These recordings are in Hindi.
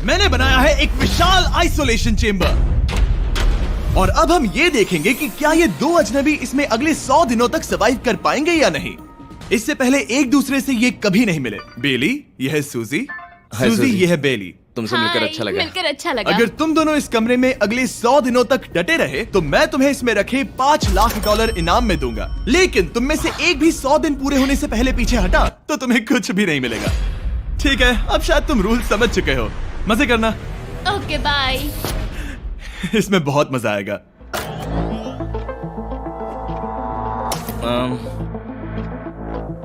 मैंने बनाया है एक विशाल आइसोलेशन चेंबर। और अब हम ये देखेंगे कि क्या ये दो अजनबी इसमें अगले 100 दिनों तक सर्वाइव कर पाएंगे या नहीं। इससे पहले एक दूसरे से ये कभी नहीं मिले। बेली, यह है सूजी, सूजी ये है बेली। तुमसे मिलकर अच्छा लगा। मिलकर अच्छा लगा। अगर तुम दोनों इस कमरे में अगले 100 दिनों तक डटे रहे तो मैं तुम्हें इसमें रखे $5 लाख इनाम में दूंगा। लेकिन तुम में से एक भी 100 दिन पूरे होने से पहले पीछे हटा तो तुम्हें कुछ भी नहीं मिलेगा। ठीक है, अब शायद तुम रूल समझ चुके हो। मजे करना। Okay bye. इसमें बहुत मजा आएगा।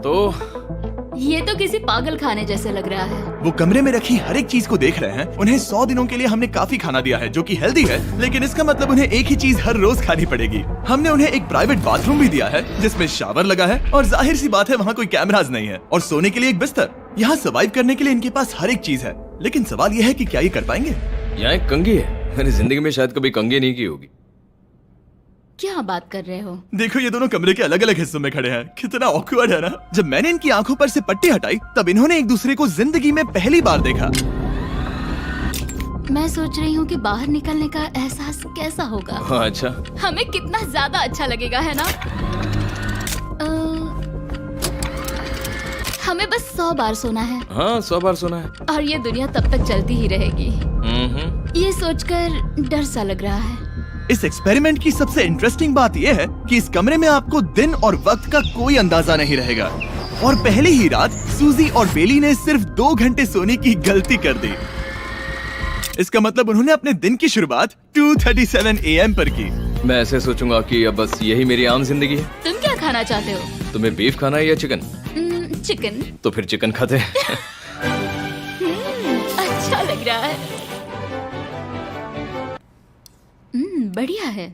तो ये तो किसी पागल खाने जैसे लग रहा है। वो कमरे में रखी हर एक चीज को देख रहे हैं। उन्हें 100 दिनों के लिए हमने काफी खाना दिया है जो कि हेल्दी है, लेकिन इसका मतलब उन्हें एक ही चीज हर रोज खानी पड़ेगी। हमने उन्हें एक प्राइवेट बाथरूम भी दिया है जिसमें शावर लगा है और जाहिर सी बात है वहाँ कोई कैमराज नहीं है, और सोने के लिए एक बिस्तर। यहाँ सर्वाइव करने के लिए इनके पास हर एक चीज है, लेकिन सवाल यह है कि क्या ये कर पाएंगे। यहाँ एक कंघी है। मैंने जिंदगी में शायद कभी कंघी नहीं की होगी। क्या बात कर रहे हो? देखो ये दोनों कमरे के अलग अलग हिस्सों में खड़े हैं। कितना ऑकवर्ड है ना। जब मैंने इनकी आंखों पर से पट्टी हटाई तब इन्होंने एक दूसरे को जिंदगी में पहली बार देखा। मैं सोच रही हूँ कि बाहर निकलने का एहसास कैसा होगा। हाँ, अच्छा। हमें कितना ज्यादा अच्छा लगेगा, है ना? हमें बस 100 बार सोना है। हाँ, 100 बार सोना है। और ये दुनिया तब तक चलती ही रहेगी। ये सोचकर डर सा लग रहा है। इस एक्सपेरिमेंट की सबसे इंटरेस्टिंग बात यह है कि इस कमरे में आपको दिन और वक्त का कोई अंदाजा नहीं रहेगा। और पहली ही रात सूजी और बेली ने सिर्फ 2 घंटे सोने की गलती कर दी। इसका मतलब उन्होंने अपने दिन की शुरुआत 2:37 AM पर की। मैं ऐसे सोचूंगा कि अब बस यही मेरी आम जिंदगी है। तुम क्या खाना चाहते हो? तुम्हें बीफ खाना है या चिकन? चिकन। तो फिर चिकन खाते हैं। अच्छा लग रहा है। बढ़िया है।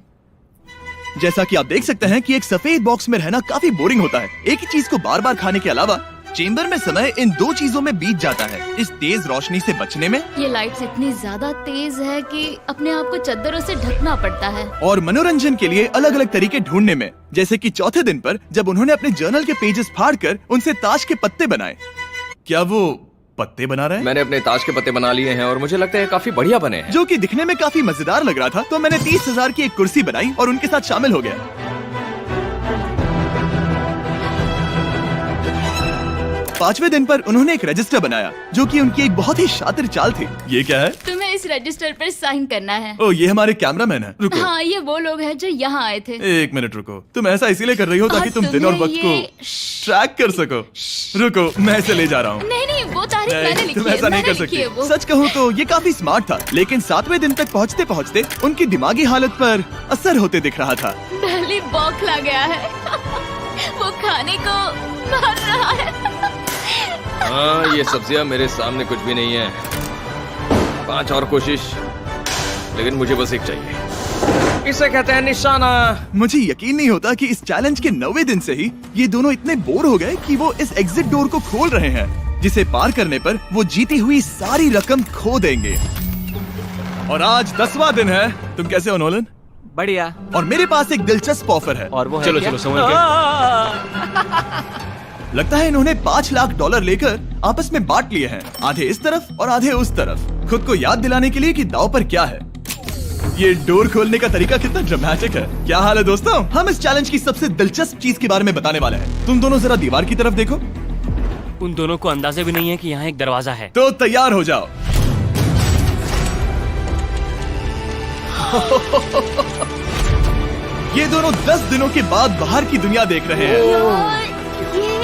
जैसा कि आप देख सकते हैं कि एक सफेद बॉक्स में रहना काफी बोरिंग होता है। एक ही चीज को बार बार खाने के अलावा चेंबर में समय इन 2 चीजों में बीत जाता है, इस तेज रोशनी से बचने में। ये लाइट्स इतनी ज्यादा तेज है कि अपने आप को चादरों से ढकना पड़ता है। और मनोरंजन के लिए अलग अलग तरीके ढूंढने में, जैसे कि चौथे दिन पर जब उन्होंने अपने जर्नल के पेजेस फाड़कर उनसे ताश के पत्ते बनाए। क्या वो पत्ते बना रहे हैं? मैंने अपने ताश के पत्ते बना लिए हैं और मुझे लगता है काफी बढ़िया बने हैं। जो कि दिखने में काफी मजेदार लग रहा था, तो मैंने 30,000 की एक कुर्सी बनाई और उनके साथ शामिल हो गया। पांचवें दिन पर उन्होंने एक रजिस्टर बनाया जो कि उनकी एक बहुत ही शातिर चाल थी। ये क्या है? तुम्हें इस रजिस्टर पर साइन करना है। ओ, ये हमारे कैमरामैन है। रुको। हाँ, ये वो लोग हैं जो यहाँ आए थे। 1 मिनट रुको। तुम ऐसा इसीलिए कर रही हो ताकि तुम दिन और वक्त को ट्रैक कर सको। रुको, मैं इसे ले जा रहा हूँ। नहीं, वो तारीख मैंने लिखी तुम है। ऐसा नहीं कर सकती। सच कहूँ तो ये काफी स्मार्ट था, लेकिन 7वें दिन तक पहुँचते पहुँचते उनकी दिमागी हालत पर असर होते दिख रहा था। पहली बौखला गया है। वो खाने को मार रहा है। हाँ, ये सब्जियां मेरे सामने कुछ भी नहीं है। 5 और कोशिश, लेकिन मुझे बस एक चाहिए। इसे कहते हैं निशाना। मुझे यकीन नहीं होता कि इस चैलेंज के 9वें दिन से ही ये दोनों इतने बोर हो गए कि वो इस एग्जिट डोर को खोल रहे हैं, जिसे पार करने पर वो जीती हुई सारी रकम खो देंगे। और आज 10वां दिन है। तुम कैसे हो नोलन? बढ़िया। और मेरे पास एक दिलचस्प ऑफर है। और वो है चलो क्या? चलो समझ गए। लगता है इन्होंने $5 लाख लेकर आपस में बांट लिए हैं, आधे इस तरफ और आधे उस तरफ, खुद को याद दिलाने के लिए कि दांव पर क्या है। ये डोर खोलने का तरीका कितना ड्रामेटिक है। क्या हाल है दोस्तों? हम इस चैलेंज की सबसे दिलचस्प चीज के बारे में बताने वाले हैं। तुम दोनों जरा दीवार की तरफ देखो। उन दोनों को अंदाजा भी नहीं है कि यहाँ एक दरवाजा है। तो तैयार हो जाओ। ये दोनों 10 दिनों के बाद बाहर की दुनिया देख रहे हैं। ये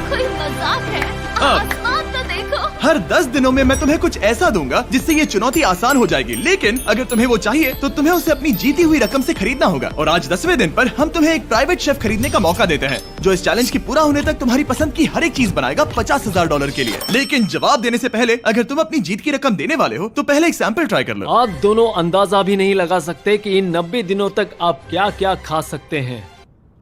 कोई मजाक है? आसमान तो देखो। हर 10 दिनों में मैं तुम्हें कुछ ऐसा दूंगा जिससे ये चुनौती आसान हो जाएगी, लेकिन अगर तुम्हें वो चाहिए तो तुम्हें उसे अपनी जीती हुई रकम से खरीदना होगा। और आज 10वें दिन पर हम तुम्हें एक प्राइवेट शेफ खरीदने का मौका देते हैं जो इस चैलेंज के पूरा होने तक तुम्हारी पसंद की हर एक चीज बनाएगा $50,000 के लिए। लेकिन जवाब देने से पहले अगर तुम अपनी जीत की रकम देने वाले हो तो पहले एक सैंपल ट्राई कर लो। आप दोनों अंदाजा भी नहीं लगा सकते कि इन 90 दिनों तक आप क्या क्या खा सकते हैं।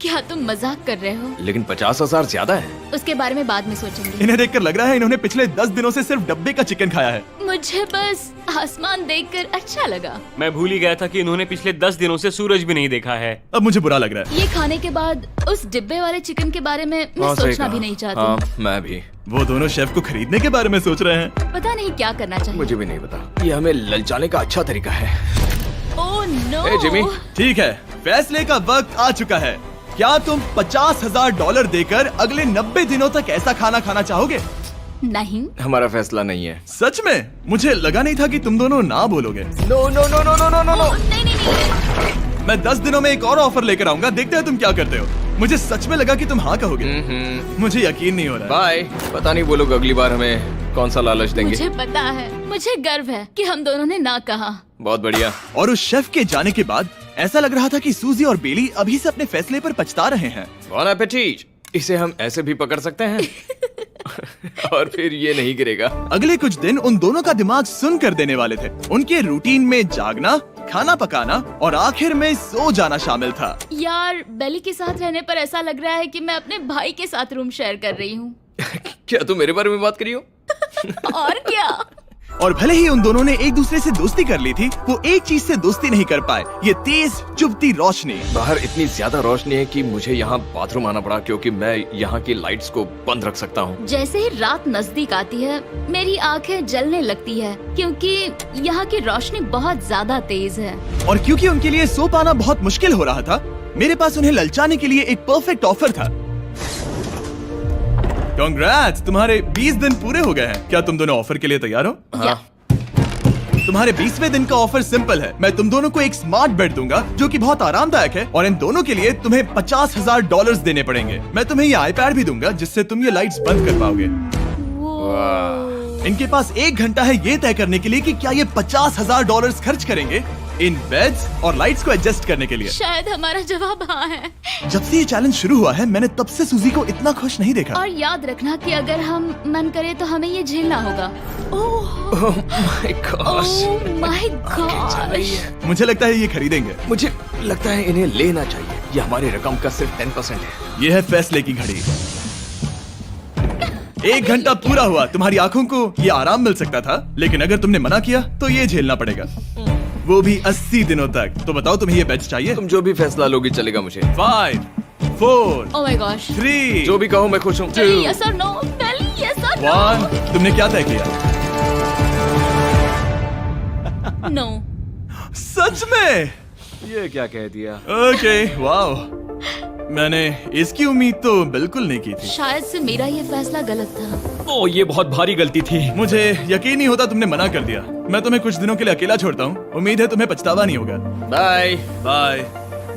क्या तुम मजाक कर रहे हो? लेकिन 50,000 ज्यादा है। उसके बारे में बाद में सोचेंगे। इन्हें देखकर लग रहा है इन्होंने पिछले 10 दिनों से सिर्फ डब्बे का चिकन खाया है। मुझे बस आसमान देखकर अच्छा लगा। मैं भूल ही गया था कि इन्होंने पिछले 10 दिनों से सूरज भी नहीं देखा है। अब मुझे बुरा लग रहा है। ये खाने के बाद उस डिब्बे वाले चिकन के बारे में मैं सोचना भी नहीं चाहती। हाँ, मैं भी। वो दोनों शेफ को खरीदने के बारे में सोच रहे हैं। पता नहीं क्या करना चाहिए। मुझे भी नहीं पता। ये हमें ललचाने का अच्छा तरीका है। Oh no. ए, जिमी। ठीक है, फैसले का वक्त आ चुका है। क्या तुम $50,000 देकर अगले 90 दिनों तक ऐसा खाना खाना चाहोगे? नहीं। हमारा फैसला नहीं है। सच में? मुझे लगा नहीं था कि तुम दोनों ना बोलोगे। No no no no no no no no. नहीं नहीं नहीं। मैं 10 दिनों में एक और ऑफर लेकर आऊंगा, देखते हैं तुम क्या करते हो। मुझे सच में लगा कि तुम हाँ कहोगे। मुझे यकीन नहीं हो रहा। बाय। पता नहीं वो लोग अगली बार हमें कौन सा लालच देंगे। मुझे पता है, मुझे गर्व है कि हम दोनों ने ना कहा। बहुत बढ़िया। और उस शेफ के जाने के बाद ऐसा लग रहा था कि सूजी और बेली अभी से अपने फैसले पर पछता रहे हैं। बॉन एपेटीट। इसे हम ऐसे भी पकड़ सकते हैं और फिर ये नहीं गिरेगा। अगले कुछ दिन उन दोनों का दिमाग सुन कर देने वाले थे। उनके रूटीन में जागना, खाना पकाना और आखिर में सो जाना शामिल था। यार, बेली के साथ रहने पर ऐसा लग रहा है कि मैं अपने भाई के साथ रूम शेयर कर रही हूँ। क्या तुम मेरे बारे में बात करी हो? और क्या। और भले ही उन दोनों ने एक दूसरे से दोस्ती कर ली थी, वो एक चीज से दोस्ती नहीं कर पाए, ये तेज चुभती रोशनी। बाहर इतनी ज्यादा रोशनी है कि मुझे यहाँ बाथरूम आना पड़ा क्योंकि मैं यहाँ की लाइट्स को बंद रख सकता हूँ। जैसे ही रात नजदीक आती है, मेरी आंखें जलने लगती है क्योंकि यहाँ की रोशनी बहुत ज्यादा तेज है। और क्योंकि उनके लिए सो पाना बहुत मुश्किल हो रहा था, मेरे पास उन्हें ललचाने के लिए एक परफेक्ट ऑफर था। कांग्रेट्स, तुम्हारे 20 दिन पूरे हो गए हैं। क्या तुम दोनों ऑफर के लिए तैयार हो? हाँ। तुम्हारे 20वें दिन का ऑफर सिंपल है। मैं तुम दोनों को एक स्मार्ट बेड दूंगा जो कि बहुत आरामदायक है, और इन दोनों के लिए तुम्हें $50,000 देने पड़ेंगे। मैं तुम्हें ये आईपैड भी दूंगा जिससे तुम ये लाइट्स बंद कर पाओगे। इनके पास 1 घंटा है ये तय करने के लिए कि क्या ये $50,000 खर्च करेंगे इन बेड्स और लाइट्स को एडजस्ट करने के लिए। शायद हमारा जवाब हाँ है। जब से ये चैलेंज शुरू हुआ है, मैंने तब से सूजी को इतना खुश नहीं देखा। और याद रखना कि अगर हम मन करे तो हमें ये झेलना होगा। Oh my gosh. Oh my gosh. मुझे लगता है ये खरीदेंगे। मुझे लगता है इन्हें लेना चाहिए। ये हमारी रकम का सिर्फ 10% है। ये है फैसले की घड़ी। 1 घंटा पूरा हुआ। तुम्हारी आंखों को ये आराम मिल सकता था, लेकिन अगर तुमने मना किया तो ये झेलना पड़ेगा, वो भी 80 दिनों तक। तो बताओ, तुम्हें ये बेड चाहिए? तुम जो भी फैसला लोगी चलेगा मुझे। 5, 4, ओह माय गॉश। 3, जो भी कहो मैं खुश हूँ। यस और नो। बेली, यस और 1। तुमने क्या तय किया? नो। सच में? ये क्या कह दिया? Okay, wow. मैंने इसकी उम्मीद तो बिल्कुल नहीं की थी। शायद से मेरा ये फैसला गलत था। ओ, ये बहुत भारी गलती थी। मुझे यकीन नहीं होता तुमने मना कर दिया। मैं तुम्हें कुछ दिनों के लिए अकेला छोड़ता हूँ। उम्मीद है तुम्हें पछतावा नहीं होगा। Bye bye.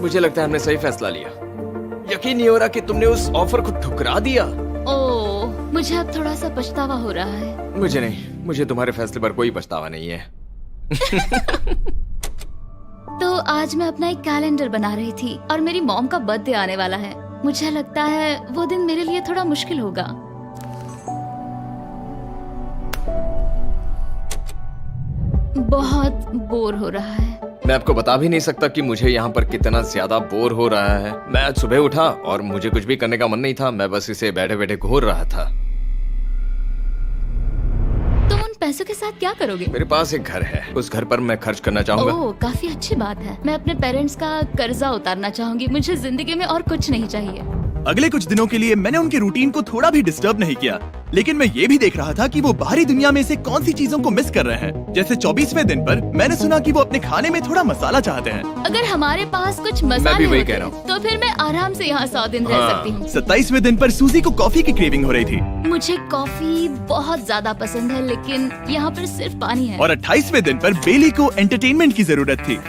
मुझे लगता है हमने सही फैसला लिया। यकीन नहीं हो रहा कि तुमने उस ऑफर को ठुकरा दिया। ओह, मुझे अब थोड़ा सा पछतावा हो रहा है। मुझे नहीं, मुझे तुम्हारे फैसले पर कोई पछतावा नहीं है। तो आज मैं अपना एक कैलेंडर बना रही थी और मेरी मॉम का बर्थडे आने वाला है। मुझे लगता है वो दिन मेरे लिए थोड़ा मुश्किल होगा। बहुत बोर हो रहा है। मैं आपको बता भी नहीं सकता कि मुझे यहाँ पर कितना ज्यादा बोर हो रहा है। मैं आज सुबह उठा और मुझे कुछ भी करने का मन नहीं था। मैं बस इसे बैठे बैठे घूर रहा था। तुम उन पैसों के साथ क्या करोगे? मेरे पास एक घर है, उस घर पर मैं खर्च करना चाहूंगा। ओह, काफी अच्छी बात है। मैं अपने पेरेंट्स का कर्जा उतारना चाहूंगी। मुझे जिंदगी में और कुछ नहीं चाहिए। अगले कुछ दिनों के लिए मैंने उनके रूटीन को थोड़ा भी डिस्टर्ब नहीं किया, लेकिन मैं ये भी देख रहा था कि वो बाहरी दुनिया में से कौन सी चीजों को मिस कर रहे हैं। जैसे 24वें दिन पर मैंने सुना कि वो अपने खाने में थोड़ा मसाला चाहते हैं। अगर हमारे पास कुछ मसाले भी वही होते कह रहा हूँ। तो फिर मैं आराम से यहाँ 100 दिन रह सकती हूँ। 27वें दिन पर सूजी को कॉफी की क्रेविंग हो रही थी। मुझे कॉफी बहुत ज्यादा पसंद है, लेकिन यहाँ पर सिर्फ पानी है। और 28वें दिन पर बेली को एंटरटेनमेंट की जरूरत थी।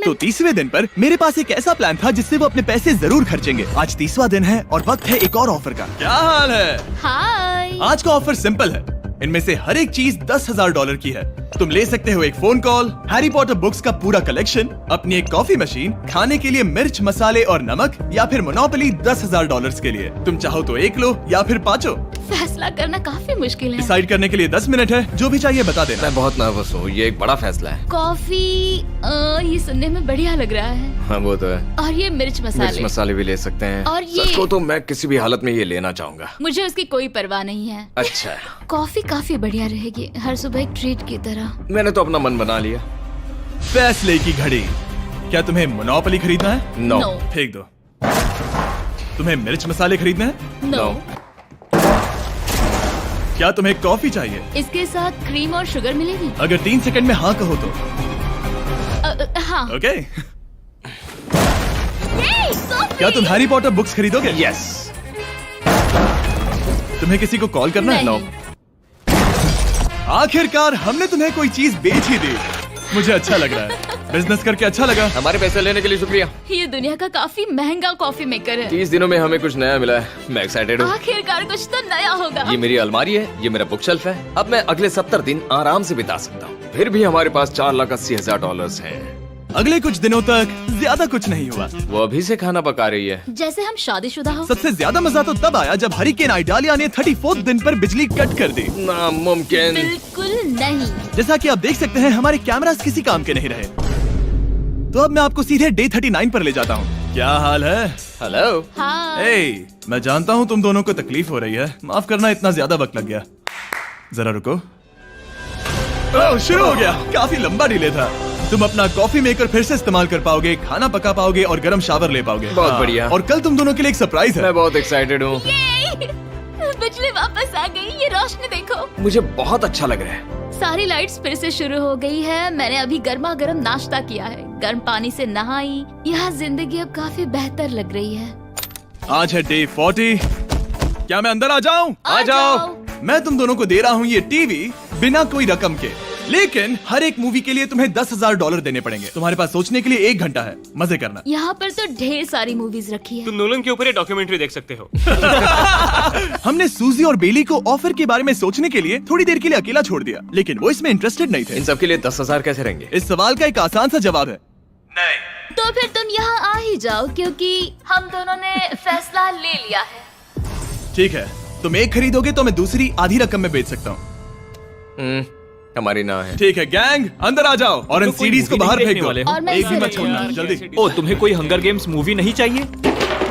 तो 30वें दिन पर मेरे पास एक ऐसा प्लान था जिससे वो अपने पैसे जरूर खर्चेंगे। आज 30वां दिन है और वक्त है एक और ऑफर का। क्या हाल है? हाय। आज का ऑफर सिंपल है। इनमें से हर एक चीज $10,000 की है। तुम ले सकते हो एक phone call, Harry Potter books का पूरा कलेक्शन, अपनी एक कॉफी मशीन, खाने के लिए मिर्च, मसाले और नमक, या फिर मोनोपोली $10,000 के लिए। तुम चाहो तो एक लो या फिर 5। फैसला करना काफी मुश्किल है। डिसाइड करने के लिए 10 मिनट है। जो भी चाहिए बता देना। मैं बहुत नर्वस हूँ, ये एक बड़ा फैसला है। कॉफी, ये सुनने में बढ़िया लग रहा है। हाँ वो तो है। और ये मिर्च मिर्च मसाले। मसाले भी ले सकते हैं। और ये- सच को तो मैं किसी भी हालत में ये लेना चाहूंगा। मुझे उसकी कोई परवाह नहीं है। अच्छा, कॉफी काफी बढ़िया रहेगी, हर सुबह एक ट्रीट की तरह। मैंने तो अपना मन बना लिया। फैसले की घड़ी। क्या तुम्हें मोनोपोली खरीदना है? नो। No। फेंक दो। तुम्हें मिर्च मसाले खरीदने हैं? नो। क्या तुम्हें कॉफी चाहिए? इसके साथ क्रीम और शुगर मिलेगी? अगर 3 सेकंड में हाँ कहो तो। हाँ। ओके। कॉफी! क्या तुम हैरी पॉटर बुक्स खरीदोगे? यस। तुम्हें किसी को कॉल करना है? नहीं। आखिरकार हमने तुम्हें कोई चीज बेच ही दी। मुझे अच्छा लग रहा है। बिजनेस करके अच्छा लगा। हमारे पैसे लेने के लिए शुक्रिया। ये दुनिया का काफी महंगा कॉफी मेकर है। 30 दिनों में हमें कुछ नया मिला है। मैं एक्साइटेड हूँ। आखिरकार कुछ तो नया होगा। ये मेरी अलमारी है, ये मेरा बुक शेल्फ है। अब मैं अगले 70 दिन आराम से बिता सकता हूँ। फिर भी हमारे पास $4,80,000 हैं। अगले कुछ दिनों तक ज्यादा कुछ नहीं हुआ। वो अभी से खाना पका रही है। जैसे हम शादीशुदा हो। सबसे ज्यादा मजा तो तब आया जब हरिकेन आइडालिया ने 34th दिन पर बिजली कट कर दी। नामुमकिन। बिल्कुल नहीं। जैसा कि आप देख सकते हैं हमारे कैमरास किसी काम के नहीं रहे। तो अब मैं आपको सीधे डे 39 पर ले जाता हूँ। क्या हाल है? हेलो। हाँ। ए, मैं जानता हूँ तुम दोनों को तकलीफ हो रही है। माफ करना इतना ज्यादा वक्त लग गया। जरा रुको। ओह, शुरू हो गया। काफी लंबा डिले था। तुम अपना कॉफी मेकर फिर से इस्तेमाल कर पाओगे, खाना पका पाओगे और गर्म शावर ले पाओगे। बहुत हाँ, बढ़िया। और कल तुम दोनों के लिए एक सरप्राइज है। मैं बहुत एक्साइटेड हूँ। बिजली वापस आ गई। ये रोशनी देखो। मुझे बहुत अच्छा लग रहा है। सारी लाइट्स फिर से शुरू हो गई है। मैंने अभी गर्मा गर्म नाश्ता किया है, गर्म पानी से नहाई। यहाँ जिंदगी अब काफी बेहतर लग रही है। आज है डे 40। क्या मैं अंदर आ जाऊं? आ जाओ। मैं तुम दोनों को दे रहा हूँ ये टीवी बिना कोई रकम के, लेकिन हर एक मूवी के लिए तुम्हें $10,000 देने पड़ेंगे। तुम्हारे पास सोचने के लिए 1 घंटा है। मजे करना। यहाँ पर तो ढेर सारी मूवीज रखी है। तुम नोलन के ऊपर ये डॉक्यूमेंट्री देख सकते हो। हमने सूजी और बेली को ऑफर के बारे में सोचने के लिए थोड़ी देर के लिए अकेला छोड़ दिया, लेकिन वो इसमें इंटरेस्टेड नहीं थे। इन सब के लिए 10,000 कैसे रहेंगे? इस सवाल का एक आसान सा जवाब है नहीं। तो फिर तुम यहाँ आ ही जाओ, क्योंकि हम दोनों ने फैसला ले लिया है। ठीक है, तुम एक खरीदोगे तो मैं दूसरी आधी रकम में बेच सकता हूँ। हमारी ना है। ठीक है गैंग, अंदर आ जाओ और इन तो कोई सीडीज को movie बाहर नहीं फेंक देखने दो। वाले हो? और मैं एक भी इसे मत छोड़ना, यार, जल्दी। ओ, तुम्हें कोई हंगर गेम्स मूवी नहीं चाहिए?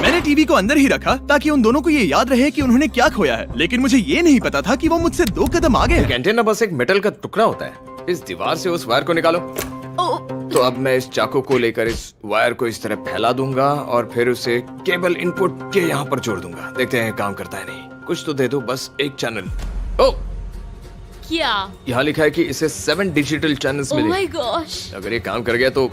मैंने टीवी को अंदर ही रखा ताकि उन दोनों को ये याद रहे कि उन्होंने क्या खोया है, लेकिन मुझे ये नहीं पता था कि वो मुझसे 2 कदम आगे हैं। एंटेना बस एक मेटल का टुकड़ा होता है। इस दीवार से उस वायर को निकालो। तो अब मैं इस चाकू को लेकर इस वायर को इस तरह फैला दूंगा और फिर उसे केबल इनपुट के यहाँ पर जोड़ दूंगा। देखते हैं काम करता है नहीं। कुछ तो दे दो, बस एक चैनल। ओ, क्या? यहाँ लिखा है कि इसे 7 डिजिटल चैनल्स ओह मिले। My gosh. अगर ये काम कर गया तो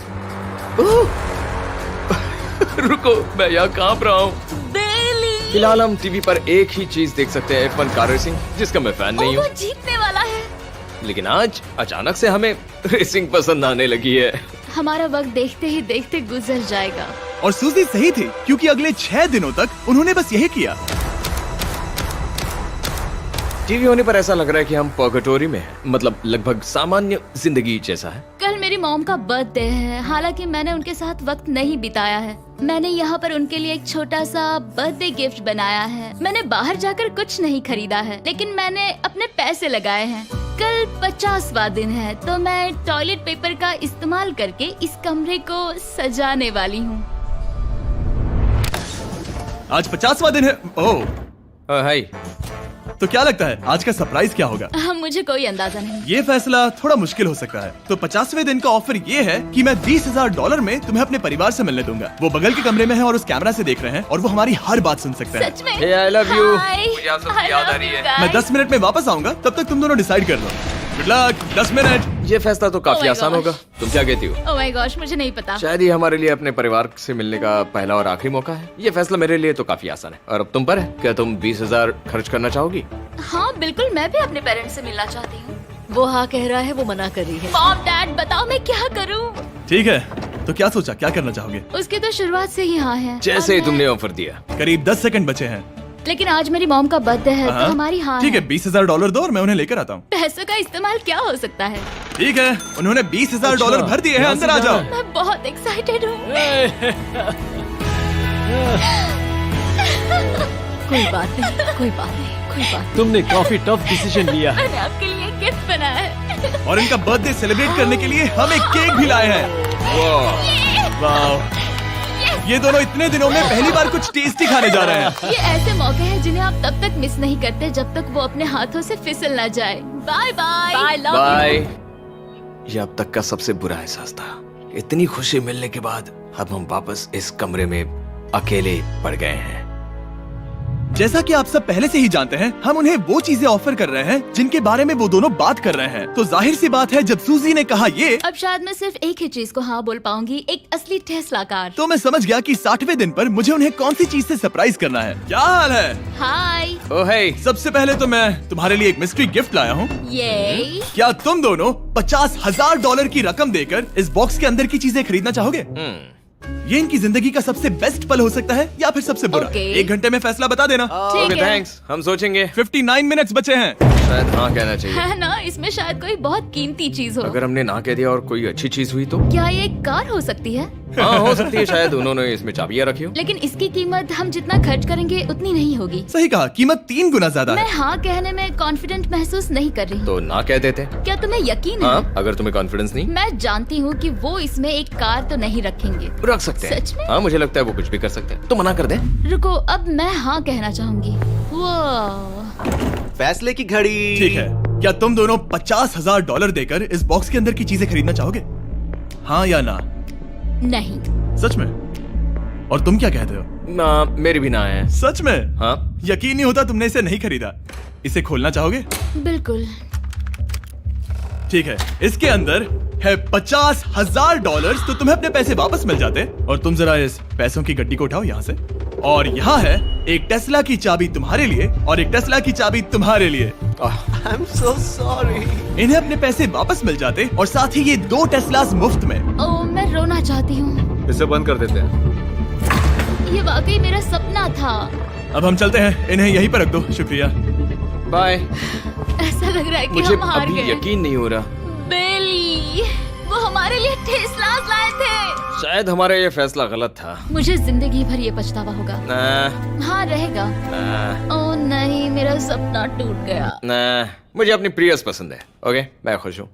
रुको, मैं यहाँ कांप रहा हूँ। बेली। फिलहाल हम टीवी पर एक ही चीज देख सकते हैं, F1 कार रेसिंग, जिसका मैं फैन नहीं वो हूँ। जीतने वाला है। लेकिन आज अचानक से हमें रेसिंग पसंद आने लगी है। हमारा वक्त देखते ही देखते गुजर जाएगा। और सूजी सही थी, क्योंकि अगले 6 दिनों तक उन्होंने बस यही किया। टीवी होने पर ऐसा लग रहा है कि हम पर्गेटोरी में हैं, मतलब लगभग सामान्य जिंदगी जैसा है। कल मेरी मॉम का बर्थडे है, हालांकि मैंने उनके साथ वक्त नहीं बिताया है। मैंने यहाँ पर उनके लिए एक छोटा सा बर्थडे गिफ्ट बनाया है। मैंने बाहर जाकर कुछ नहीं खरीदा है, लेकिन मैंने अपने पैसे लगाए हैं। कल 50वां दिन है, तो मैं टॉयलेट पेपर का इस्तेमाल करके इस कमरे को सजाने वाली हूँ। आज 50वां दिन है। ओह, हाय। तो क्या लगता है आज का सरप्राइज क्या होगा? मुझे कोई अंदाजा नहीं। ये फैसला थोड़ा मुश्किल हो सकता है। तो 50वें दिन का ऑफर ये है कि मैं $20,000 में तुम्हें अपने परिवार से मिलने दूंगा। वो बगल के कमरे में है और उस कैमरा से देख रहे हैं और वो हमारी हर बात सुन सकते हैं। सच में? Hey, I love you. Hi. मुझे आप सबकी I याद आ love रही you है। guys. मैं 10 मिनट में वापस आऊंगा, तब तक तुम दोनों डिसाइड कर लो। Good luck. 10 मिनट। ये फैसला तो काफी Oh my आसान gosh. होगा। तुम क्या कहती हो? ओह माय गॉश, मुझे नहीं पता। शायद ये हमारे लिए अपने परिवार से मिलने का पहला और आखिरी मौका है। ये फैसला मेरे लिए तो काफी आसान है। और अब तुम पर है। क्या तुम 20,000 खर्च करना चाहोगी? हाँ बिल्कुल, मैं भी अपने पेरेंट्स से मिलना चाहती हूँ। वो हाँ कह रहा है, वो मना कर रही है। मॉम डैड बताओ मैं क्या करूँ? ठीक है, तो क्या सोचा, क्या करना चाहोगे? उसकी तो शुरुआत से ही हाँ है। जैसे ही और तुमने ऑफर दिया। करीब 10 सेकंड बचे हैं। लेकिन आज मेरी मॉम का बर्थडे है, तो हाँ? हमारी हाँ ठीक है, $20,000 दो और मैं उन्हें लेकर आता हूँ। पैसों का इस्तेमाल क्या हो सकता है? ठीक है, उन्होंने $20,000 भर दिए हैं। अंदर आ जाओ। मैं बहुत एक्साइटेड हूँ। कोई बात नहीं, कोई बात नहीं, कोई बात नहीं। तुमने काफी टफ डिसीजन लिया है। मैंने आपके लिए गिफ्ट बनाया है। और इनका बर्थडे सेलिब्रेट करने के लिए हम एक केक भी लाए हैं। वाह, ये दोनों इतने दिनों में पहली बार कुछ टेस्टी खाने जा रहे हैं। ये ऐसे मौके हैं जिन्हें आप तब तक मिस नहीं करते जब तक वो अपने हाथों से फिसल ना जाए। Bye bye. Bye love bye. ये अब तक का सबसे बुरा एहसास था। इतनी खुशी मिलने के बाद अब हम वापस इस कमरे में अकेले पड़ गए हैं। जैसा कि आप सब पहले से ही जानते हैं, हम उन्हें वो चीजें ऑफर कर रहे हैं जिनके बारे में वो दोनों बात कर रहे हैं। तो जाहिर सी बात है, जब सूजी ने कहा ये, अब शायद मैं सिर्फ एक ही चीज को हाँ बोल पाऊंगी, एक असली टेस्ला कार। तो मैं समझ गया कि 60वें दिन पर मुझे उन्हें कौन सी चीज से सरप्राइज करना है। क्या हाल है? हाय। ओह हे, सबसे पहले तो मैं तुम्हारे लिए एक मिस्ट्री गिफ्ट लाया हूँ। ये क्या तुम दोनों $50,000 की रकम देकर इस बॉक्स के अंदर की चीजें खरीदना चाहोगे? ये इनकी जिंदगी का सबसे बेस्ट पल हो सकता है या फिर सबसे बुरा। Okay. 1 घंटे में फैसला बता देना। ठीक ओके है। थैंक्स, हम सोचेंगे। 59 मिनट्स बचे हैं। शायद हाँ कहना चाहिए। है ना, इसमें शायद कोई बहुत कीमती चीज हो। अगर हमने ना कह दिया और कोई अच्छी चीज हुई तो? क्या ये एक कार हो सकती है? हाँ हो सकती है, शायद उन्होंने इसमें चाबियां रखी हो। लेकिन इसकी कीमत हम जितना खर्च करेंगे उतनी नहीं होगी। सही कहा, कीमत 3 गुना ज्यादा मैं है। हाँ कहने में कॉन्फिडेंट महसूस नहीं कर रही। तो ना कह देते। क्या तुम्हें यकीन है? हाँ, अगर तुम्हें कॉन्फिडेंस नहीं, मैं जानती हूँ कि वो इसमें एक कार तो नहीं रखेंगे। रख सकते हैं। सच में? हाँ मुझे लगता है वो कुछ भी कर सकते हैं, तो मना कर दे। रुको, अब मैं हाँ कहना चाहूंगी। वो फैसले की घड़ी। ठीक है, क्या तुम दोनों $50,000 देकर इस बॉक्स के अंदर की चीजें खरीदना चाहोगे? हाँ या ना? नहीं। सच में? और तुम क्या कहते हो? ना, मेरी भी ना है। सच में? हाँ यकीन नहीं होता तुमने इसे नहीं खरीदा। इसे खोलना चाहोगे? बिल्कुल। ठीक है, इसके अंदर है $50,000, तो तुम्हें अपने पैसे वापस मिल जाते। और तुम जरा इस पैसों की गड्डी को उठाओ यहाँ से। और यहाँ है एक टेस्ला की चाबी तुम्हारे लिए और एक टेस्ला की चाबी तुम्हारे लिए। I am so sorry. इन्हें अपने पैसे वापस मिल जाते और साथ ही ये 2 टेस्लास मुफ्त में। ओ, मैं रोना चाहती हूँ। इसे बंद कर देते हैं। ये वाकई मेरा सपना था। अब हम चलते हैं, इन्हें यहीं पर रख दो। शुक्रिया। बाय। ऐसा लग रहा है कि मुझे हम हार अभी गए। यकीन नहीं हो रहा। बेली, वो हमारे लिए टेस्लास लाए थे। शायद हमारा ये फैसला गलत था। मुझे जिंदगी भर ये पछतावा होगा। ना, हाँ रहेगा। ना, ओ नहीं, मेरा सपना टूट गया। ना, मुझे अपनी प्रियस पसंद है। ओके, मैं खुश हूँ।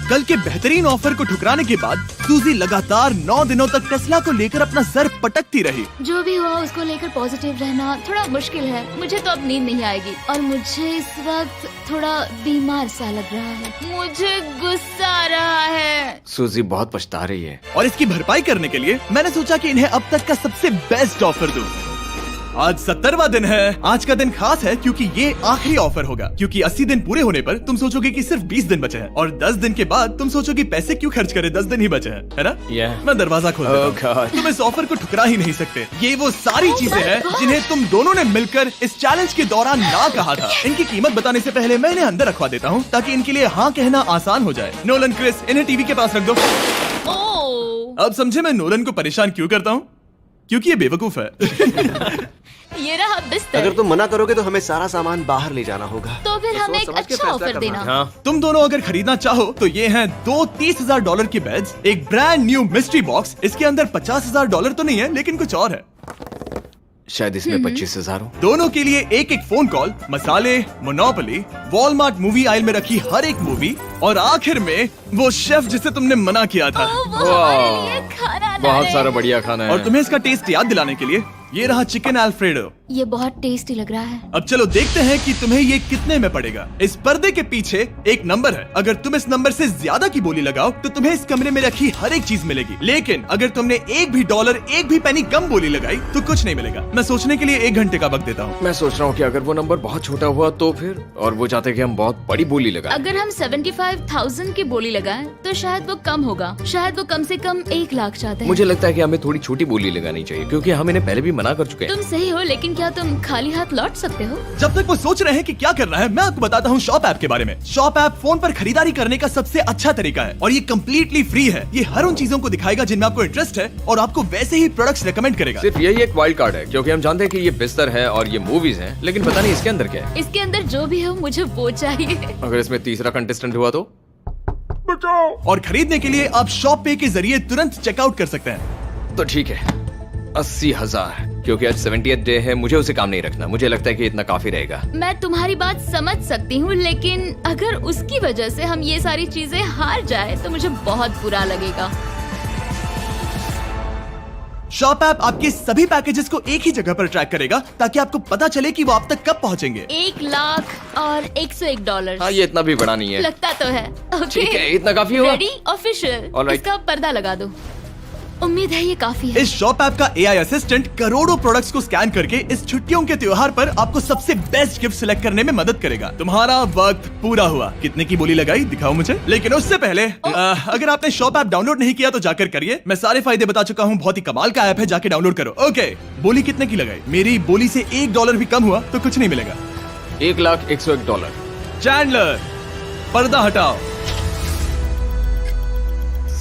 कल के बेहतरीन ऑफर को ठुकराने के बाद सूजी लगातार 9 दिनों तक टेस्ला को लेकर अपना सर पटकती रही। जो भी हुआ उसको लेकर पॉजिटिव रहना थोड़ा मुश्किल है। मुझे तो अब नींद नहीं आएगी और मुझे इस वक्त थोड़ा बीमार सा लग रहा है। मुझे गुस्सा आ रहा है। सूजी बहुत पछता रही है। और इसकी भरपाई करने के लिए मैंने सोचा कि इन्हें अब तक का सबसे बेस्ट ऑफर दूं। आज 70वां दिन है। आज का दिन खास है क्योंकि ये आखिरी ऑफर होगा। क्योंकि 80 दिन पूरे होने पर तुम सोचोगे कि सिर्फ 20 दिन बचे हैं और 10 दिन के बाद तुम सोचोगे पैसे क्यों खर्च करें, 10 दिन ही बचे हैं, है ना? Yeah. मैं दरवाजा खोल देता हूं। Oh God. तुम इस ऑफर को ठुकरा ही नहीं सकते। ये वो सारी चीजें हैं जिन्हें तुम दोनों ने मिलकर इस चैलेंज के दौरान ना कहा था। इनकी कीमत बताने से पहले मैं इन्हें अंदर रखवा देता हूँ ताकि इनके लिए हाँ कहना आसान हो जाए। नोलन, क्रिस, इन्हें टीवी के पास रख दो। ओ, अब समझे मैं नोलन को परेशान क्यों करता हूँ? क्योंकि ये बेवकूफ है। ये रहा बिस्तर। अगर तुम मना करोगे तो हमें सारा सामान बाहर ले जाना होगा। तो फिर हमें एक सोच समझ के अच्छा फैसला ऑफर करना। देना। हाँ, तुम दोनों अगर खरीदना चाहो तो ये हैं 2 $30,000 के बेड्स, एक ब्रांड न्यू मिस्ट्री बॉक्स। इसके अंदर $50,000 तो नहीं है लेकिन कुछ और है। शायद इसमें 25,000 हो। दोनों के लिए एक एक फोन कॉल, मसाले, मोनोपोली, वॉलमार्ट मूवी आयल में रखी हर एक मूवी और आखिर में वो शेफ जिसे तुमने मना किया था। ओ, वो हमारे लिए खाना बहुत लाए। सारा बढ़िया खाना है। और तुम्हें इसका टेस्ट याद दिलाने के लिए ये रहा चिकन अल्फ्रेडो। ये बहुत टेस्टी लग रहा है। अब चलो देखते हैं कि तुम्हें ये कितने में पड़ेगा। इस पर्दे के पीछे एक नंबर है। अगर तुम इस नंबर से ज्यादा की बोली लगाओ तो तुम्हें इस कमरे में रखी हर एक चीज मिलेगी। लेकिन अगर तुमने एक भी डॉलर, एक भी पेनी कम बोली लगाई तो कुछ नहीं मिलेगा। मैं सोचने के लिए 1 घंटे का वक्त देता हूँ। मैं सोच रहा हूँ कि अगर वो नंबर बहुत छोटा हुआ तो फिर, और वो चाहते कि हम बहुत बड़ी बोली लगाएं। अगर हम 75,000 की बोली लगाएं तो शायद वो कम होगा। शायद वो कम से कम 1 लाख चाहते हैं। मुझे लगता है कि हमें थोड़ी छोटी बोली लगानी चाहिए क्योंकि हम इन्हें पहले भी मना कर चुके हैं। तुम सही हो, लेकिन क्या तुम खाली हाथ लौट सकते हो? जब तक वो सोच रहे हैं कि क्या करना है, मैं आपको बताता हूँ शॉप ऐप के बारे में। शॉप ऐप फोन पर खरीदारी करने का सबसे अच्छा तरीका है और ये कम्प्लीटली फ्री है। ये हर उन चीजों को दिखाएगा जिनमें आपको इंटरेस्ट है और आपको वैसे ही प्रोडक्ट्स रेकमेंड करेगा। सिर्फ यही एक वाइल्ड कार्ड है क्योंकि हम जानते हैं कि ये बिस्तर है और ये मूवीज हैं, लेकिन पता नहीं इसके अंदर क्या है। इसके अंदर जो भी हो मुझे वो चाहिए। अगर इसमें तीसरा कंटेस्टेंट हुआ तो? और खरीदने के लिए आप शॉप पे के जरिए तुरंत चेकआउट कर सकते हैं। तो ठीक है, 80,000, क्योंकि आज 70th डे है। मुझे उसे काम नहीं रखना। मुझे लगता है कि इतना काफी रहेगा। मैं तुम्हारी बात समझ सकती हूँ, लेकिन अगर उसकी वजह से हम ये सारी चीजें हार जाए तो मुझे बहुत बुरा लगेगा। शॉप ऐप आपके सभी पैकेजेस को एक ही जगह पर ट्रैक करेगा ताकि आपको पता चले कि वो आप तक कब पहुंचेंगे। 1 लाख और $101। हाँ, ये इतना भी बड़ा नहीं है। लगता तो है। ठीक है, इतना काफी होगा। रेडी? ऑफिशियल। All right. इसका पर्दा लगा दो। उम्मीद है ये काफी है। इस शॉप ऐप का AI असिस्टेंट करोड़ों प्रोडक्ट्स को स्कैन करके इस छुट्टियों के त्योहार पर आपको सबसे बेस्ट गिफ्ट सिलेक्ट करने में मदद करेगा। तुम्हारा वक्त पूरा हुआ। कितने की बोली लगाई दिखाओ मुझे। लेकिन उससे पहले अगर आपने शॉप ऐप डाउनलोड नहीं किया तो जाकर करिए। मैं सारे फायदे बता चुका हूँ। बहुत ही कमाल का ऐप है, जाके डाउनलोड करो। ओके, बोली कितने की लगाई? मेरी बोली से $1 भी कम हुआ तो कुछ नहीं मिलेगा। $1,01,001। चैंडलर, पर्दा हटाओ।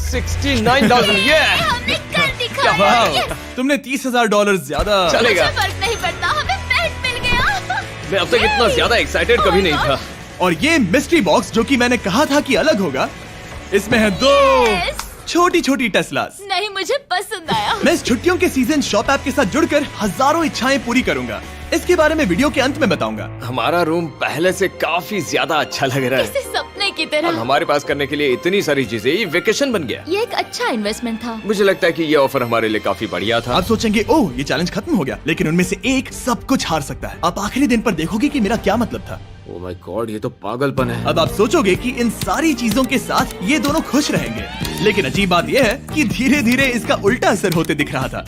69,000। ये हमने कर दिखाया। वाह, Yes! तुमने $30,000 ज्यादा। चलेगा। मुझे फर्क नहीं पड़ता, हमें पेट मिल गया। मैं अब तक इतना ज्यादा एक्साइटेड कभी नहीं था। और ये मिस्ट्री बॉक्स जो कि मैंने कहा था कि अलग होगा, इसमें है 2 Yes! छोटी छोटी टेस्लास। नहीं, मुझे पसंद आया। मैं इस छुट्टियों के सीजन शॉप ऐप के साथ जुड़कर हजारों इच्छाएं पूरी करूंगा। इसके बारे में वीडियो के अंत में बताऊंगा। हमारा रूम पहले से काफी ज्यादा अच्छा लग रहा है। किसी सपने की अब तरह। हमारे पास करने के लिए इतनी सारी चीजें, ये वेकेशन बन गया। ये एक अच्छा इन्वेस्टमेंट था। मुझे लगता है कि ये ऑफर हमारे लिए काफी बढ़िया था। आप सोचेंगे ओह ये चैलेंज खत्म हो गया, लेकिन उनमें से एक सब कुछ हार सकता है। आप आखिरी दिन पर देखोगे कि मेरा क्या मतलब था। ओह माय गॉड, ये तो पागलपन है। अब आप सोचोगे कि इन सारी चीजों के साथ ये दोनों खुश रहेंगे, लेकिन अजीब बात यह है कि धीरे धीरे इसका उल्टा असर होते दिख रहा था।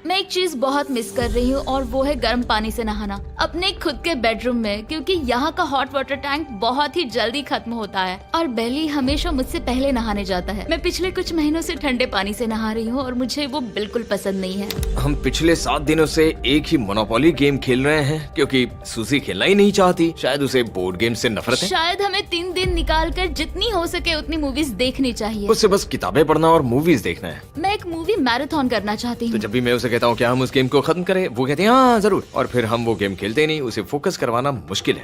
मैं एक चीज बहुत मिस कर रही हूँ और वो है गर्म पानी से नहाना अपने खुद के बेडरूम में, क्योंकि यहाँ का हॉट वाटर टैंक बहुत ही जल्दी खत्म होता है और बेली हमेशा मुझसे पहले नहाने जाता है। मैं पिछले कुछ महीनों से ठंडे पानी से नहा रही हूँ और मुझे वो बिल्कुल पसंद नहीं है। हम पिछले 7 दिनों से एक ही मोनोपोली गेम खेल रहे हैं क्योंकि सूजी खेलना ही नहीं चाहती। शायद उसे बोर्ड गेम से नफरत है। शायद हमें 3 दिन निकाल कर जितनी हो सके उतनी मूवीज देखनी चाहिए। उससे बस किताबें पढ़ना और मूवीज देखना है। मैं एक मूवी मैराथन करना चाहती तो हूँ। जब भी मैं उसे कहता हूँ क्या हम उस गेम को खत्म करें, वो कहते हैं हाँ जरूर, और फिर हम वो गेम खेलते नहीं। उसे फोकस करवाना मुश्किल है।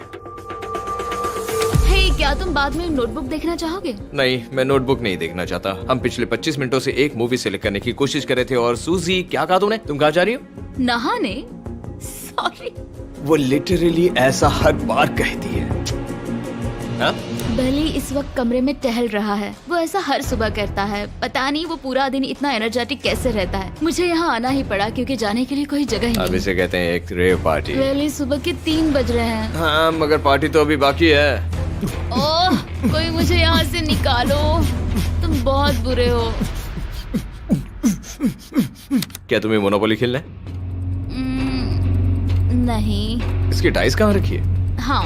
हे, क्या तुम बाद में नोटबुक देखना चाहोगे? नहीं, मैं नोटबुक नहीं देखना चाहता। हम पिछले 25 मिनटों से एक मूवी सेलेक्ट करने की कोशिश कर रहे थे। और सूजी, क्या कहा तूने? तुम कहाँ जा रही हो? नहाने? सॉरी। वो लिटरली ऐसा हर बार कहती है। हाँ? बेली इस वक्त कमरे में टहल रहा है। वो ऐसा हर सुबह करता है। पता नहीं वो पूरा दिन इतना एनर्जेटिक कैसे रहता है। मुझे यहाँ आना ही पड़ा क्योंकि जाने के लिए कोई जगह ही अब नहीं। इसे कहते हैं एक रेव पार्टी। बेली, सुबह के 3 बज रहे हैं। हाँ, मगर पार्टी तो अभी बाकी है। ओह, कोई मुझे यहाँ से निकालो। तुम बहुत बुरे हो। क्या तुम्हें मोनोपोली खेलना है? नहीं। इसकी डाइस कहाँ रखी है? हाँ,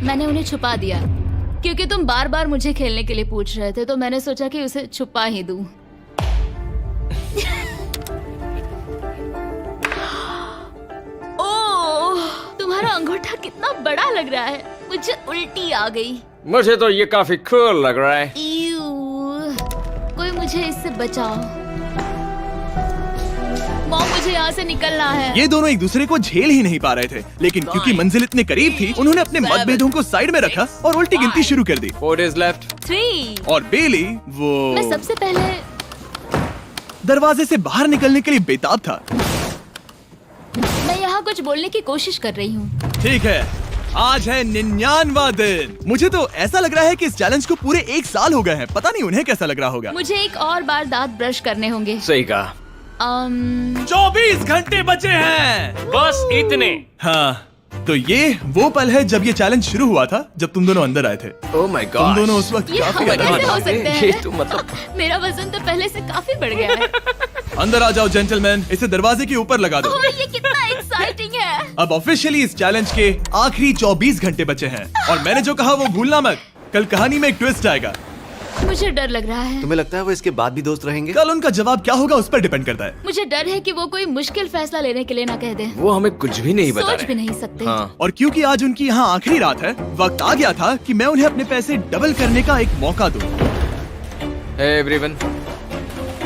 मैंने उन्हें छुपा दिया क्योंकि तुम बार बार मुझे खेलने के लिए पूछ रहे थे, तो मैंने सोचा कि उसे छुपा ही दूं। ओह, तुम्हारा अंगूठा कितना बड़ा लग रहा है। मुझे उल्टी आ गई। मुझे तो ये काफी कूल लग रहा है। ईऊ, कोई मुझे इससे बचाओ। मॉम, मुझे यहाँ से निकलना है। ये दोनों एक दूसरे को झेल ही नहीं पा रहे थे, लेकिन क्योंकि मंजिल इतने करीब थी, उन्होंने अपने मतभेदों को साइड में रखा और उल्टी गिनती शुरू कर दी। 4 days left। 3। और बेली वो मैं सबसे पहले दरवाजे से बाहर निकलने के लिए बेताब था। मैं यहाँ कुछ बोलने की कोशिश कर रही हूँ। ठीक है, आज है 99वां दिन। मुझे तो ऐसा लग रहा है कि इस चैलेंज को पूरे 1 साल हो गए हैं। पता नहीं उन्हें कैसा लग रहा होगा। मुझे एक और बार दांत ब्रश करने होंगे। सही कहा। 24 घंटे बचे हैं। बस इतने। हाँ, तो ये वो पल है जब ये चैलेंज शुरू हुआ था, जब तुम दोनों अंदर आए थे। ओह माय तुम गॉड। दोनों उस वक्त ये काफी हम एडवांस कैसे हो थे। सकते ये हैं? तो मतलब मेरा वजन तो पहले से काफी बढ़ गया है। अंदर आ जाओ जेंटलमैन, इसे दरवाजे के ऊपर लगा दो। ओह, ये कितना एक्साइटिंग है। अब ऑफिशियली इस चैलेंज के आखिरी 24 घंटे बचे हैं, और मैंने जो कहा वो भूलना मत। कल कहानी में एक ट्विस्ट आएगा। मुझे डर लग रहा है। तुम्हें लगता है वो इसके बाद भी दोस्त रहेंगे? कल उनका जवाब क्या होगा उस पर डिपेंड करता है। मुझे डर है कि वो कोई मुश्किल फैसला लेने के लिए ना कह दे। वो हमें कुछ भी नहीं बता सोच भी रहे। नहीं सकते। हाँ। और क्योंकि आज उनकी यहाँ आखिरी रात है, वक्त आ गया था कि मैं उन्हें अपने पैसे डबल करने का एक मौका दूं। Hey everyone।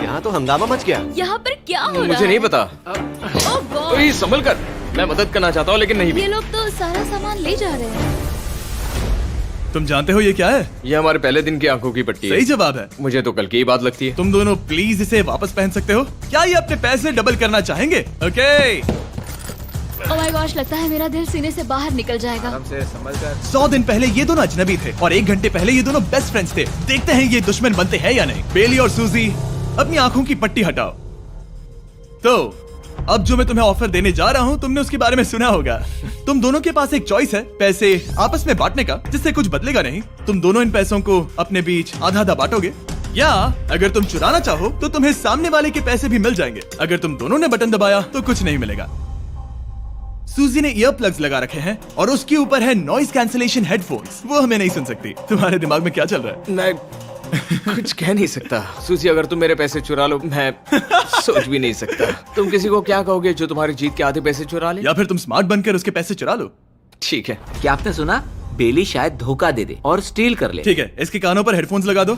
यहाँ तो हंगामा मच गया। यहाँ पर क्या हो रहा है? मुझे नहीं पता। ओह गॉड, प्लीज संभल कर। मैं मदद करना चाहता हूँ लेकिन नहीं भी। ये लोग तो सारा सामान ले जा रहे हैं। तुम जानते हो ये क्या है? ये हमारे पहले दिन की आंखों की पट्टी है। सही जवाब है। मुझे तो कल की ही बात लगती है। तुम दोनों प्लीज इसे वापस पहन सकते हो? क्या ये अपने पैसे डबल करना चाहेंगे? ओके। ओह माय गॉश, लगता है मेरा दिल सीने से बाहर निकल जाएगा। 100 दिन पहले ये दोनों अजनबी थे और 1 घंटे पहले ये दोनों बेस्ट फ्रेंड्स थे। देखते हैं ये दुश्मन बनते हैं या नहीं। बेली और सूजी, अपनी आंखों की पट्टी हटाओ। तो अब जो मैं तुम्हें ऑफर देने जा रहा हूँ तुमने उसके बारे में सुना होगा। तुम दोनों के पास एक चॉइस है, पैसे आपस में बांटने का, जिससे कुछ बदलेगा नहीं। तुम दोनों इन पैसों को अपने बीच आधा आधा बांटोगे, या अगर तुम चुराना चाहो तो तुम्हें सामने वाले के पैसे भी मिल जाएंगे। अगर तुम दोनों ने बटन दबाया तो कुछ नहीं मिलेगा। सूजी ने ईयर प्लग्स लगा रखे हैं और उसके ऊपर है नॉइज कैंसलेशन हेडफोन्स। वो हमें नहीं सुन सकती। तुम्हारे दिमाग में क्या चल रहा है? मैं कुछ कह नहीं सकता। सूजी, अगर तुम मेरे पैसे चुरा लो, मैं सोच भी नहीं सकता। तुम किसी को क्या कहोगे जो तुम्हारी जीत के आधे पैसे चुरा ले? या फिर तुम स्मार्ट बनकर उसके पैसे चुरा लो। ठीक है। क्या आपने सुना? बेली शायद धोखा दे दे और स्टील कर ले। ठीक है, इसके कानों पर हेडफोन्स लगा दो।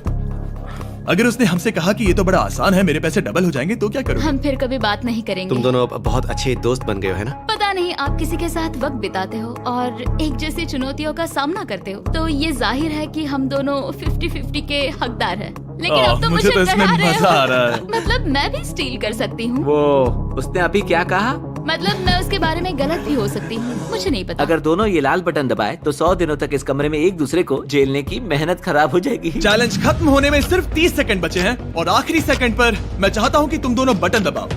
अगर उसने हमसे कहा कि ये तो बड़ा आसान है, मेरे पैसे डबल हो जाएंगे, तो क्या करोगे? हम फिर कभी बात नहीं करेंगे। तुम दोनों अब बहुत अच्छे दोस्त बन गए हो, है ना? पता नहीं, आप किसी के साथ वक्त बिताते हो और एक जैसी चुनौतियों का सामना करते हो, तो ये जाहिर है कि हम दोनों 50-50 के हकदार हैं। लेकिन अब तो मुझे तो इसमें डरा रहे मजा आ हो। रहा है। मतलब मैं भी स्टील कर सकती हूँ। वो उसने अभी क्या कहा? मतलब मैं उसके बारे में गलत भी हो सकती हूँ, मुझे नहीं पता। अगर दोनों ये लाल बटन दबाए तो 100 दिनों तक इस कमरे में एक दूसरे को झेलने की मेहनत खराब हो जाएगी। चैलेंज खत्म होने में सिर्फ 30 सेकंड बचे हैं और आखिरी सेकंड पर मैं चाहता हूँ कि तुम दोनों बटन दबाओ।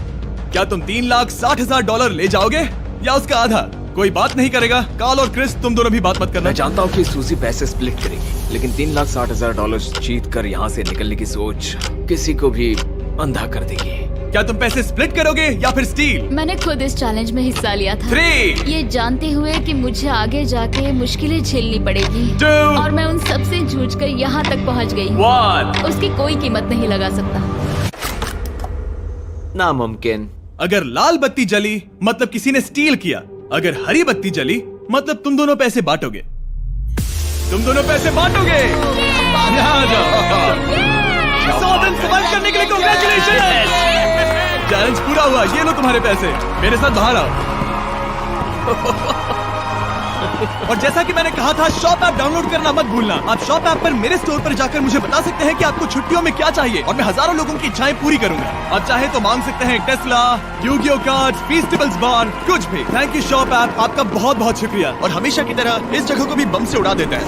क्या तुम $3,60,000 ले जाओगे या उसका आधा? कोई बात नहीं करेगा। कार्ल और क्रिस, तुम दोनों भी बात मत करना। मैं जानता हूँ कि सूजी पैसे स्प्लिट करेगी, लेकिन $3,60,000 जीत कर यहाँ से निकलने की सोच किसी को भी अंधा कर देगी। क्या तुम पैसे स्प्लिट करोगे या फिर स्टील? मैंने खुद इस चैलेंज में हिस्सा लिया था, 3, ये जानते हुए कि मुझे आगे जाके मुश्किलें झेलनी पड़ेगी 2, और मैं उन सब से जूझकर यहाँ तक पहुँच गई हूँ। 1। उसकी कोई कीमत नहीं लगा सकता। नामुमकिन। अगर लाल बत्ती जली मतलब किसी ने स्टील किया, अगर हरी बत्ती जली मतलब तुम दोनों पैसे बांटोगे। तुम दोनों पैसे बांटोगे। यहाँ आ जाओ। 100 दिन सर्वाइव करने के लिए कांग्रेचुलेशन। चैलेंज पूरा हुआ। ये लो तुम्हारे पैसे, मेरे साथ बाहर आओ। और जैसा कि मैंने कहा था, शॉप ऐप डाउनलोड करना मत भूलना। आप शॉप ऐप पर मेरे स्टोर पर जाकर मुझे बता सकते हैं कि आपको छुट्टियों में क्या चाहिए और मैं हजारों लोगों की इच्छाएं पूरी करूंगा। आप चाहे तो मांग सकते हैं टेस्ला, यूगियो कार्ड्स, फेस्टिवल्स बार, कुछ भी। थैंक यू शॉप ऐप, आपका बहुत बहुत शुक्रिया। और हमेशा की तरह इस जगह को भी बम से उड़ा देता है।